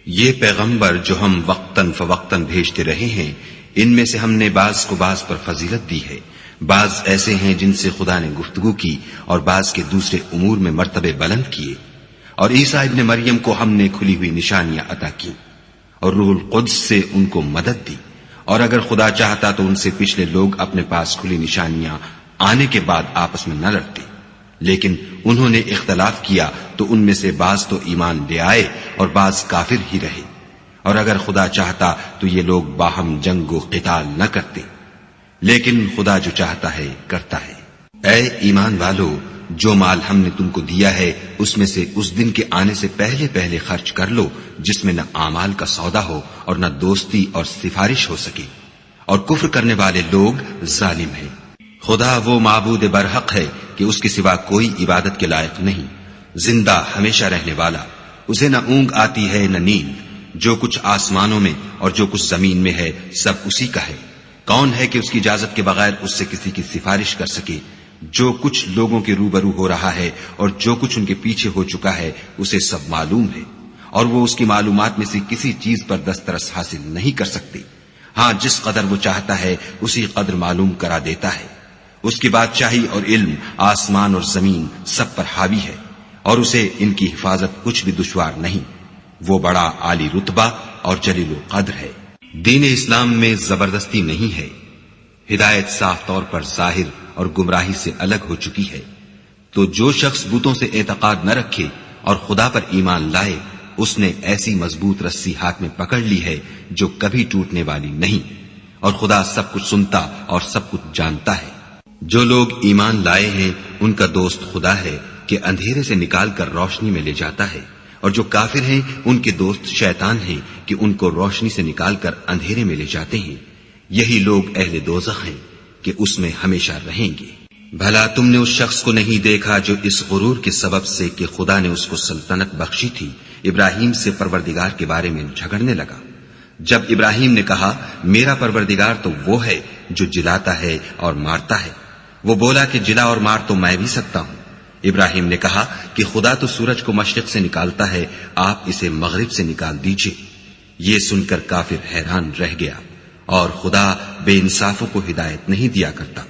یہ پیغمبر جو ہم وقتاً فوقتاً بھیجتے رہے ہیں، ان میں سے ہم نے بعض کو بعض پر فضیلت دی ہے، بعض ایسے ہیں جن سے خدا نے گفتگو کی اور بعض کے دوسرے امور میں مرتبے بلند کیے، اور عیسیٰ ابن مریم کو ہم نے کھلی ہوئی نشانیاں عطا کی اور روح القدس سے ان کو مدد دی، اور اگر خدا چاہتا تو ان سے پچھلے لوگ اپنے پاس کھلی نشانیاں آنے کے بعد آپس میں نہ لڑتے، لیکن انہوں نے اختلاف کیا تو ان میں سے بعض تو ایمان لے آئے اور بعض کافر ہی رہے، اور اگر خدا چاہتا تو یہ لوگ باہم جنگ و قتال نہ کرتے، لیکن خدا جو چاہتا ہے کرتا ہے۔ اے ایمان والو، جو مال ہم نے تم کو دیا ہے اس میں سے اس دن کے آنے سے پہلے پہلے خرچ کر لو جس میں نہ اعمال کا سودا ہو اور نہ دوستی اور سفارش ہو سکے، اور کفر کرنے والے لوگ ظالم ہیں۔ خدا وہ معبود برحق ہے کہ اس کے سوا کوئی عبادت کے لائق نہیں، زندہ ہمیشہ رہنے والا، اسے نہ اونگ آتی ہے نہ نیند، جو کچھ آسمانوں میں اور جو کچھ زمین میں ہے سب اسی کا ہے۔ کون ہے کہ اس کی اجازت کے بغیر اس سے کسی کی سفارش کر سکے؟ جو کچھ لوگوں کے روبرو ہو رہا ہے اور جو کچھ ان کے پیچھے ہو چکا ہے اسے سب معلوم ہے، اور وہ اس کی معلومات میں سے کسی چیز پر دسترس حاصل نہیں کر سکتے۔ ہاں، جس قدر وہ چاہتا ہے اسی قدر معلوم کرا دیتا ہے۔ اس کی بادشاہی اور علم آسمان اور زمین سب پر حاوی ہے، اور اسے ان کی حفاظت کچھ بھی دشوار نہیں۔ وہ بڑا عالی رتبہ اور جلیل القدر ہے۔ دین اسلام میں زبردستی نہیں ہے، ہدایت صاف طور پر ظاہر اور گمراہی سے الگ ہو چکی ہے۔ تو جو شخص بتوں سے اعتقاد نہ رکھے اور خدا پر ایمان لائے، اس نے ایسی مضبوط رسی ہاتھ میں پکڑ لی ہے جو کبھی ٹوٹنے والی نہیں، اور خدا سب کچھ سنتا اور سب کچھ جانتا ہے۔ جو لوگ ایمان لائے ہیں ان کا دوست خدا ہے کہ اندھیرے سے نکال کر روشنی میں لے جاتا ہے، اور جو کافر ہیں ان کے دوست شیطان ہیں کہ ان کو روشنی سے نکال کر اندھیرے میں لے جاتے ہیں۔ یہی لوگ اہل دوزخ ہیں کہ اس میں ہمیشہ رہیں گے۔ بھلا تم نے اس شخص کو نہیں دیکھا جو اس غرور کے سبب سے کہ خدا نے اس کو سلطنت بخشی تھی ابراہیم سے پروردگار کے بارے میں جھگڑنے لگا؟ جب ابراہیم نے کہا میرا پروردگار تو وہ ہے جو جلاتا ہے اور مارتا ہے، وہ بولا کہ جلا اور مار تو میں بھی سکتا ہوں۔ ابراہیم نے کہا کہ خدا تو سورج کو مشرق سے نکالتا ہے، آپ اسے مغرب سے نکال دیجئے۔ یہ سن کر کافر حیران رہ گیا، اور خدا بے انصافوں کو ہدایت نہیں دیا کرتا۔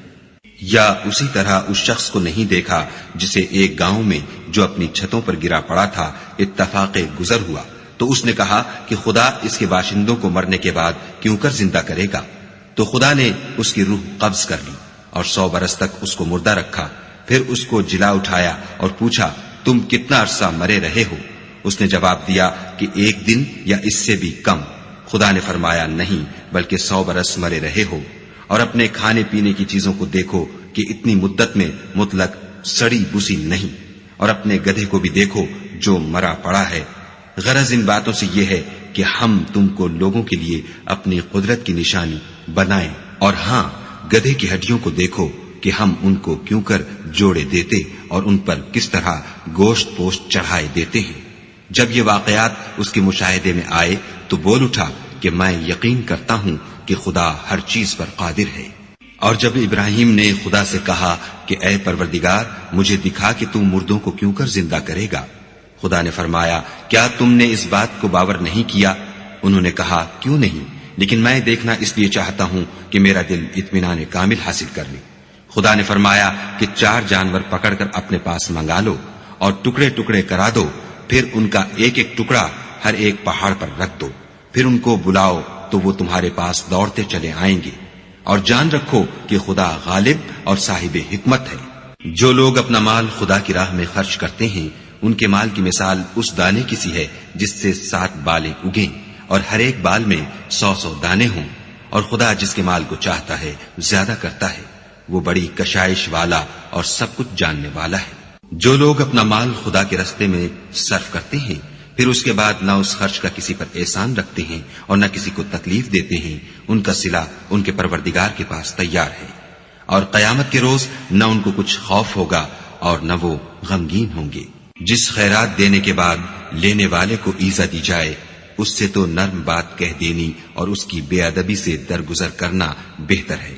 یا اسی طرح اس شخص کو نہیں دیکھا جسے ایک گاؤں میں جو اپنی چھتوں پر گرا پڑا تھا اتفاق گزر ہوا، تو اس نے کہا کہ خدا اس کے باشندوں کو مرنے کے بعد کیوں کر زندہ کرے گا؟ تو خدا نے اس کی روح قبض کر لی اور 100 برس تک اس کو مردہ رکھا، پھر اس کو جلا اٹھایا اور پوچھا تم کتنا عرصہ مرے رہے ہو؟ اس نے جواب دیا کہ 1 دن یا اس سے بھی کم۔ خدا نے فرمایا نہیں، بلکہ 100 برس مرے رہے ہو، اور اپنے کھانے پینے کی چیزوں کو دیکھو کہ اتنی مدت میں مطلق سڑی بسی نہیں، اور اپنے گدھے کو بھی دیکھو جو مرا پڑا ہے۔ غرض ان باتوں سے یہ ہے کہ ہم تم کو لوگوں کے لیے اپنی قدرت کی نشانی بنائیں، اور ہاں، گدھے کی ہڈیوں کو دیکھو کہ ہم ان کو کیوں کر جوڑے دیتے اور ان پر کس طرح گوشت پوشت چڑھائے دیتے ہیں۔ جب یہ واقعات اس کے مشاہدے میں آئے تو بول اٹھا کہ میں یقین کرتا ہوں کہ خدا ہر چیز پر قادر ہے۔ اور جب ابراہیم نے خدا سے کہا کہ اے پروردگار مجھے دکھا کہ تم مردوں کو کیوں کر زندہ کرے گا، خدا نے فرمایا کیا تم نے اس بات کو باور نہیں کیا؟ انہوں نے کہا کیوں نہیں، لیکن میں دیکھنا اس لیے چاہتا ہوں کہ میرا دل اطمینان کامل حاصل کر لے۔ خدا نے فرمایا کہ 4 جانور پکڑ کر اپنے پاس منگا لو اور ٹکڑے ٹکڑے کرا دو، پھر ان کا ایک ایک ٹکڑا ہر ایک پہاڑ پر رکھ دو، پھر ان کو بلاؤ تو وہ تمہارے پاس دوڑتے چلے آئیں گے، اور جان رکھو کہ خدا غالب اور صاحب حکمت ہے۔ جو لوگ اپنا مال خدا کی راہ میں خرچ کرتے ہیں ان کے مال کی مثال اس دانے کی سی ہے جس سے 7 بالیں اگیں اور ہر ایک بال میں 100 دانے ہوں، اور خدا جس کے مال کو چاہتا ہے زیادہ کرتا ہے، وہ بڑی کشائش والا اور سب کچھ جاننے والا ہے۔ جو لوگ اپنا مال خدا کے راستے میں صرف کرتے ہیں پھر اس کے بعد نہ اس خرچ کا کسی پر احسان رکھتے ہیں اور نہ کسی کو تکلیف دیتے ہیں، ان کا صلہ ان کے پروردگار کے پاس تیار ہے، اور قیامت کے روز نہ ان کو کچھ خوف ہوگا اور نہ وہ غمگین ہوں گے۔ جس خیرات دینے کے بعد لینے والے کو ایذا دی جائے اس سے تو نرم بات کہہ دینی اور اس کی بے ادبی سے درگزر کرنا بہتر ہے،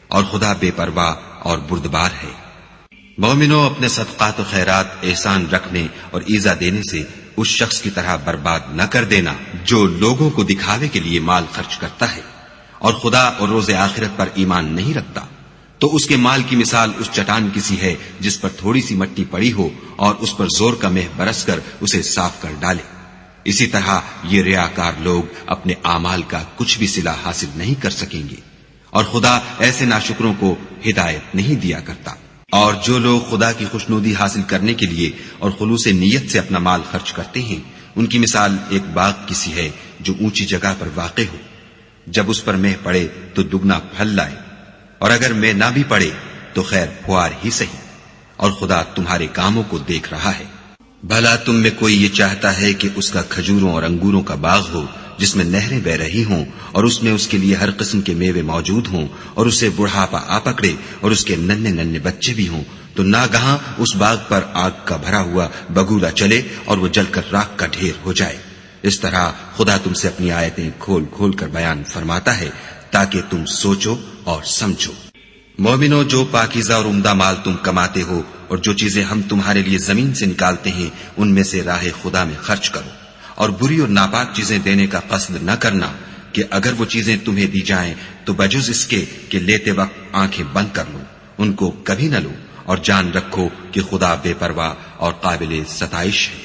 اور خدا بے پرواہ اور بردبار ہے۔ مومنوں، اپنے صدقات و خیرات احسان رکھنے اور ایذا دینے سے اس شخص کی طرح برباد نہ کر دینا جو لوگوں کو دکھاوے کے لیے مال خرچ کرتا ہے اور خدا اور روز آخرت پر ایمان نہیں رکھتا، تو اس کے مال کی مثال اس چٹان کی سی ہے جس پر تھوڑی سی مٹی پڑی ہو اور اس پر زور کا مہ برس کر اسے صاف کر ڈالے۔ اسی طرح یہ ریاکار لوگ اپنے اعمال کا کچھ بھی صلہ حاصل نہیں کر سکیں گے، اور خدا ایسے ناشکروں کو ہدایت نہیں دیا کرتا۔ اور جو لوگ خدا کی خوشنودی حاصل کرنے کے لیے اور خلوص نیت سے اپنا مال خرچ کرتے ہیں، ان کی مثال ایک باغ کی سی ہے جو اونچی جگہ پر واقع ہو، جب اس پر مہ پڑے تو دگنا پھل لائے، اور اگر مہ نہ بھی پڑے تو خیر پھوار ہی سہی، اور خدا تمہارے کاموں کو دیکھ رہا ہے۔ بھلا تم میں کوئی یہ چاہتا ہے کہ اس کا کھجوروں اور انگوروں کا باغ ہو جس میں نہریں بہ رہی ہوں اور اس میں اس کے لیے ہر قسم کے میوے موجود ہوں اور اسے بڑھاپا آ پکڑے اور اس کے ننھے ننھے بچے بھی ہوں، تو ناگہاں اس باغ پر آگ کا بھرا ہوا بگولا چلے اور وہ جل کر راکھ کا ڈھیر ہو جائے۔ اس طرح خدا تم سے اپنی آیتیں کھول کھول کر بیان فرماتا ہے تاکہ تم سوچو اور سمجھو۔ مومنو، جو پاکیزہ اور عمدہ مال تم کماتے ہو اور جو چیزیں ہم تمہارے لیے زمین سے نکالتے ہیں ان میں سے راہ خدا میں خرچ کرو، اور بری اور ناپاک چیزیں دینے کا قصد نہ کرنا کہ اگر وہ چیزیں تمہیں دی جائیں تو بجز اس کے کہ لیتے وقت آنکھیں بند کر لو، ان کو کبھی نہ لو، اور جان رکھو کہ خدا بے پرواہ اور قابل ستائش ہے۔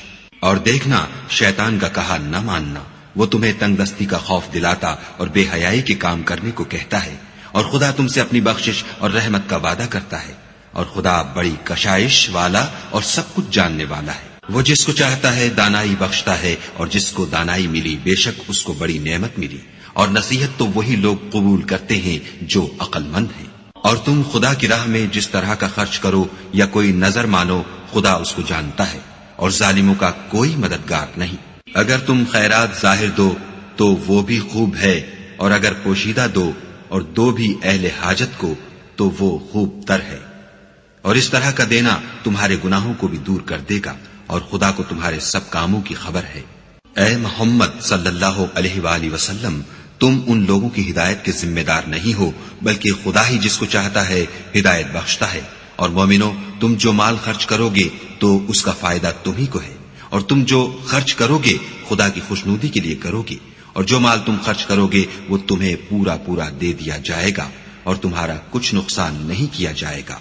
اور دیکھنا، شیطان کا کہا نہ ماننا، وہ تمہیں تنگ دستی کا خوف دلاتا اور بے حیائی کے کام کرنے کو کہتا ہے، اور خدا تم سے اپنی بخشش اور رحمت کا وعدہ کرتا ہے، اور خدا بڑی کشائش والا اور سب کچھ جاننے والا ہے۔ وہ جس کو چاہتا ہے دانائی بخشتا ہے، اور جس کو دانائی ملی بے شک اس کو بڑی نعمت ملی، اور نصیحت تو وہی لوگ قبول کرتے ہیں جو عقل مند ہیں۔ اور تم خدا کی راہ میں جس طرح کا خرچ کرو یا کوئی نظر مانو، خدا اس کو جانتا ہے، اور ظالموں کا کوئی مددگار نہیں۔ اگر تم خیرات ظاہر دو تو وہ بھی خوب ہے، اور اگر پوشیدہ دو اور دو بھی اہل حاجت کو تو وہ خوب تر ہے، اور اس طرح کا دینا تمہارے گناہوں کو بھی دور کر دے گا، اور خدا کو تمہارے سب کاموں کی خبر ہے۔ اے محمد صلی اللہ علیہ وآلہ وسلم، تم ان لوگوں کی ہدایت کے ذمہ دار نہیں ہو، بلکہ خدا ہی جس کو چاہتا ہے ہدایت بخشتا ہے۔ اور مومنو، تم جو مال خرچ کرو گے تو اس کا فائدہ تمہیں کو ہے، اور تم جو خرچ کرو گے خدا کی خوشنودی کے لیے کرو گے، اور جو مال تم خرچ کرو گے وہ تمہیں پورا پورا دے دیا جائے گا، اور تمہارا کچھ نقصان نہیں کیا جائے گا۔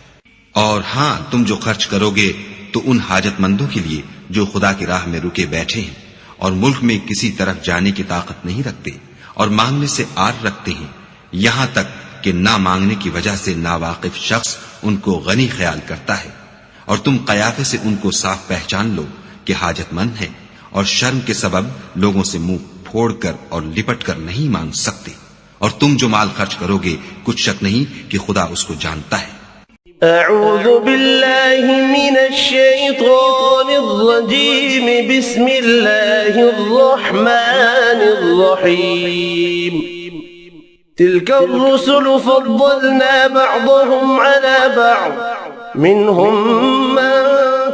اور ہاں، تم جو خرچ کرو گے تو ان حاجت مندوں کے لیے جو خدا کی راہ میں رکے بیٹھے ہیں اور ملک میں کسی طرف جانے کی طاقت نہیں رکھتے اور مانگنے سے آر رکھتے ہیں، یہاں تک کہ نہ مانگنے کی وجہ سے ناواقف شخص ان کو غنی خیال کرتا ہے، اور تم قیافے سے ان کو صاف پہچان لو کہ حاجت مند ہیں، اور شرم کے سبب لوگوں سے منہ پھوڑ کر اور لپٹ کر نہیں مانگ سکتے۔ اور تم جو مال خرچ کرو گے کچھ شک نہیں کہ خدا اس کو جانتا ہے۔ اعوذ باللہ من الشیطان الرجیم، بسم اللہ الرحمن الرحیم۔ تلك الرسل فضلنا بعضهم على بعض، منهم من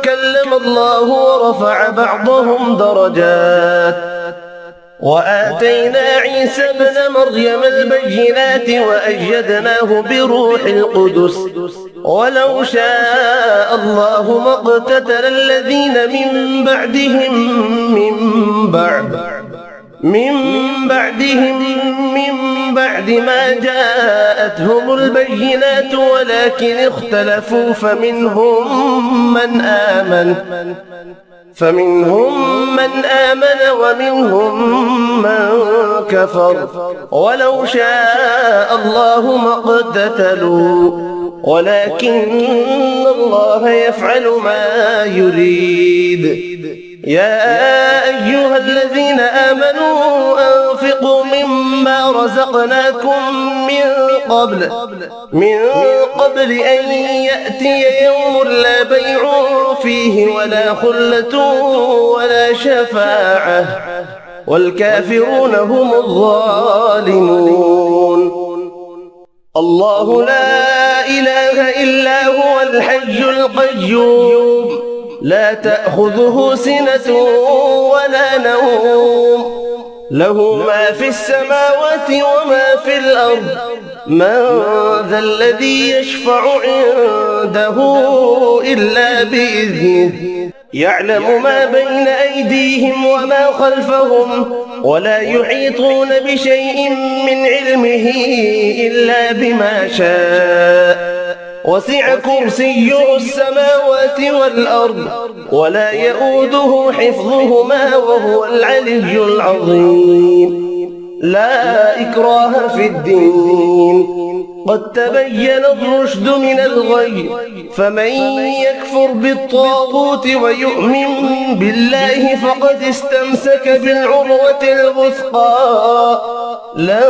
كلم الله ورفع بعضهم درجات، وآتينا عيسى ابن مريم البينات وأيدناه بروح القدس، ولو شاء الله ما اقتتل الذين من بعد ما جاءتهم البينات، ولكن اختلفوا فمنهم من آمن ومنهم من كفر، ولو شاء الله ما اقتتلوا ولكن الله يفعل ما يريد۔ يا أيها الذين آمنوا أنفقوا مما رزقناكم من قبل أن يأتي يوم لا بيع فيه ولا خلة ولا شفاعة، والكافرون هم الظالمون۔ الله لا إله إلا هو الحي القيوم، لا تأخذه سنة ولا نوم، له ما في السماوات وما في الأرض، من ذا الذي يشفع عنده إلا بإذنه، يعلم ما بين أيديهم وما خلفهم ولا يحيطون بشيء من علمه إلا بما شاء وسع كرسيه السماوات والأرض ولا يؤوده حفظهما وهو العلي العظيم. لا إكراه في الدين قد تبين الرشد من الغي فمن يكفر بالطاغوت ويؤمن بالله فقد استمسك بالعروة الوثقى لا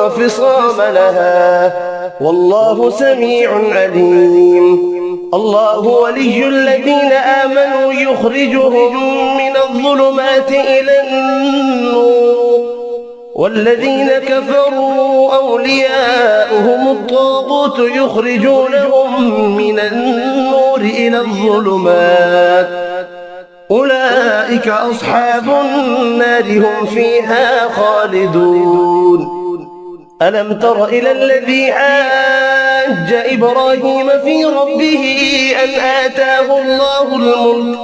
انفصام لها والله سميع عليم. الله ولي الذين آمنوا يخرجهم من الظلمات إلى النور والذين كفروا أولياؤهم الطاغوت يخرجونهم من النور إلى الظلمات أولئك أصحاب النار هم فيها خالدون. ألم تر إلى الذي حاج إبراهيم في ربه أن آتاه الله الملك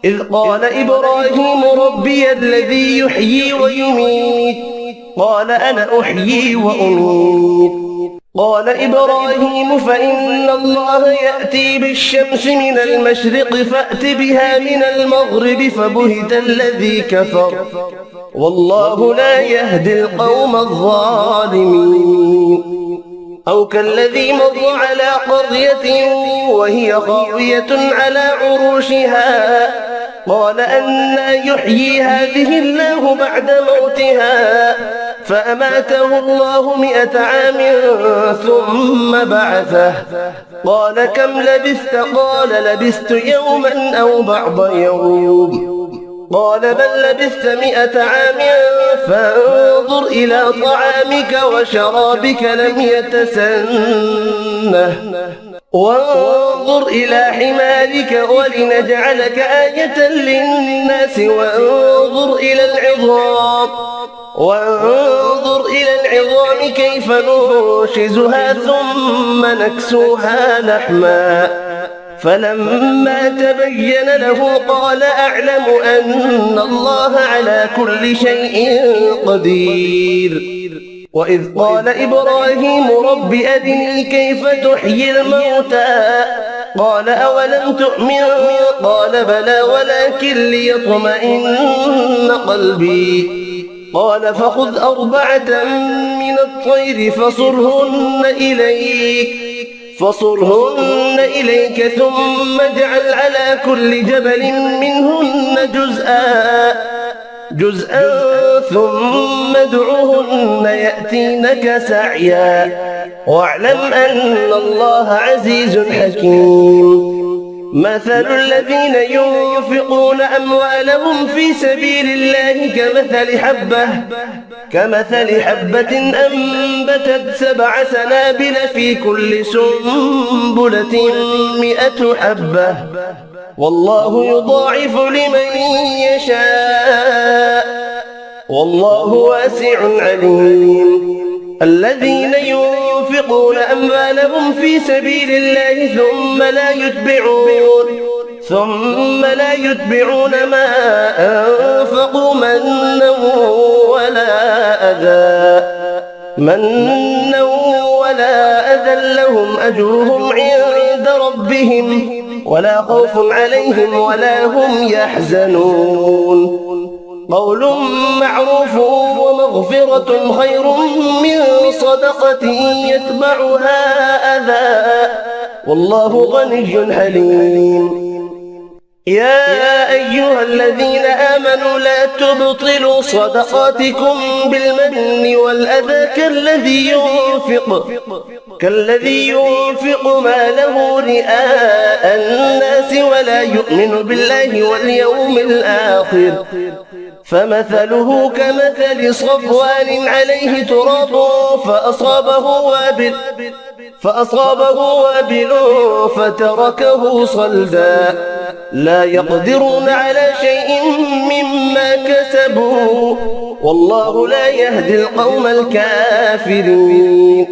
إذ قال إبراهيم ربي الذي يحيي ويميت قال أنا أحيي وأميت قال إبراهيم فإن الله يأتي بالشمس من المشرق فأت بها من المغرب فبهت الذي كفر والله لا يهدي القوم الظالمين. أو كالذي مر على قرية وهي خاوية على عروشها قال أنى يحيي هذه الله بعد موتها فأماته الله 100 عام ثم بعثه قال كم لبثت قال لبثت يوما أو بعض يوم قال بل لبثت 100 عام فانظر إلى طعامك وشرابك لم يتسنه وانظر إلى حمارك ولنجعلك آية للناس وانظر إلى العظام كيف ننشزها ثم نكسوها لحما فلما تبين له قال أعلم أن الله على كل شيء قدير. وإذ قال إبراهيم رب أرني كيف تحيي الموتى قال أولم تؤمن قال بلى ولكن ليطمئن قلبي قال فخذ 4 من الطير فصرهن إليك ثم اجعل على كل جبل منهن جزءا ثم ادعهن يأتينك سعيا واعلم أن الله عزيز حكيم. مثل الذين ينفقون أموالهم في سبيل الله كمثل حبة أنبتت 7 سنابل في كل سنبلة 100 حبة والله يضاعف لمن يشاء والله واسع عليم. الذين ينفقون أموالهم في سبيل الله ثم لا يتبعون ما أنفقوا منا ولا أذى لهم أجرهم عند ربهم ولا خوف عليهم ولا هم يحزنون. قول معروف ومغفرة خير من صدقة يتبعها أذى والله غني حليم. يا أيها الذين آمنوا لا تبطلوا صدقاتكم بالمن والأذى كالذي ينفق ماله رئاء الناس ولا يؤمن بالله واليوم الآخر فمثله كمثل صفوان عليه تراب فأصابه وابل فتركه صلدا لا يقدرون على شيء مما كسبوا والله لا يهدي القوم الكافرين.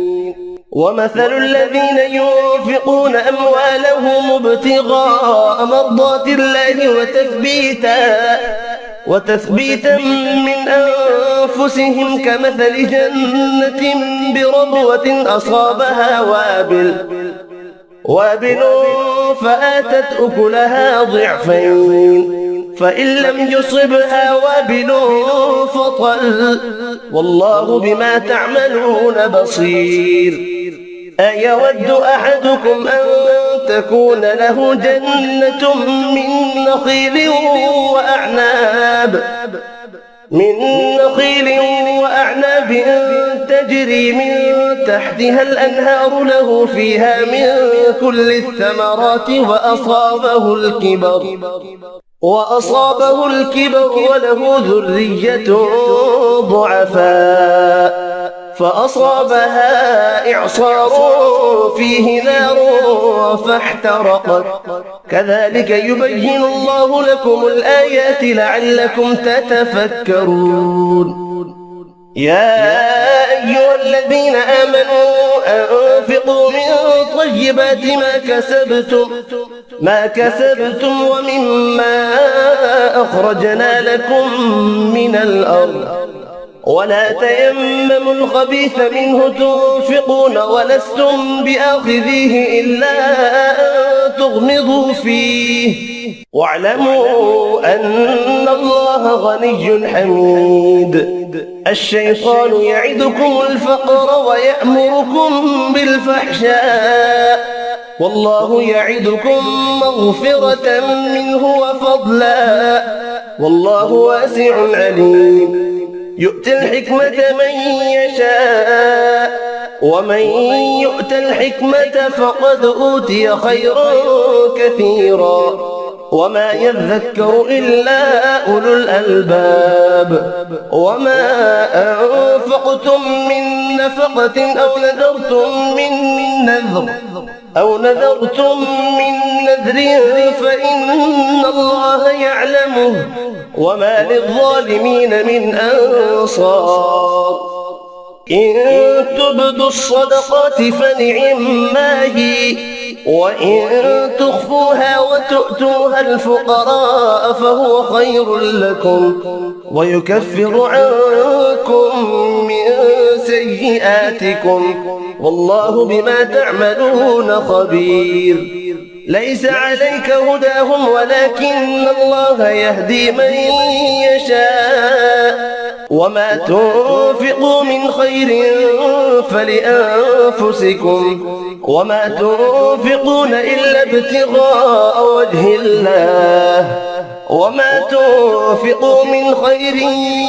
ومثل الذين ينفقون أموالهم ابتغاء مرضات الله وتثبيتا من أنفسهم كمثل جنة بربوة أصابها وابل فآتت أكلها ضعفين فإن لم يصبها وابل فطل والله بما تعملون بصير أيود أحدكم أن تكون له جنة من نخيل وأعناب تجري من تحتها الأنهار له فيها من كل الثمرات وأصابه الكبر وله ذرية ضعفاء فأصابها إعصار فيه نار فاحترقت كذلك يبين الله لكم الآيات لعلكم تتفكرون يا أيها الذين آمنوا أنفقوا من طيبات ما كسبتم ومما أخرجنا لكم من الأرض ولا تيمموا الخبيث منه تنفقون ولستم بآخذيه إلا أن تغمضوا فيه واعلموا أن الله غني حميد الشيطان يعدكم الفقر ويأمركم بالفحشاء والله يعدكم مغفرة منه وفضلا والله واسع عليم يؤتي الحكمة من يشاء ومن يؤت الحكمة فقد أوتي خيرا كثيرا وما يذكر إلا أولو الألباب وما أنفقتم من نفقة أو نذرتم من نذر فإن الله يعلمه وما للظالمين من أنصار إن تبدوا الصدقات فنعما هي وإن تخفوها وتؤتوها الفقراء فهو خير لكم ويكفر عنكم من سيئاتكم والله بما تعملون خبير ليس عليك هداهم ولكن الله يهدي من يشاء وما تنفقوا من خير فلأنفسكم وما تنفقون إلا ابتغاء وجه الله وما تنفقوا من خير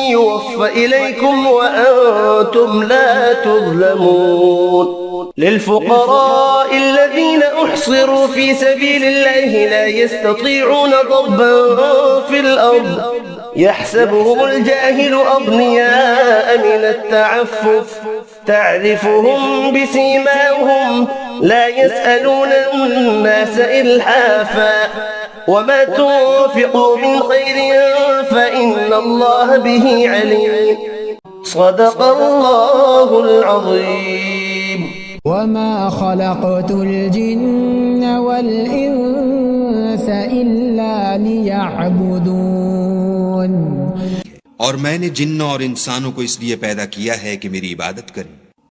يوفى إليكم وأنتم لا تظلمون للفقراء الذين أحصروا في سبيل الله لا يستطيعون ضربا في الأرض يحسبهم الجاهل أغنياء من التعفف تعرفهم بسيماهم لا يسألون الناس إلحافا وما تنفقوا من خير فإن الله به عليم صدق الله العظيم وما خلقت الجن والإنس إلا ليعبدون और मैंने जिन्न और इंसानों को इसलिए पैदा किया है कि मेरी इबादत करें।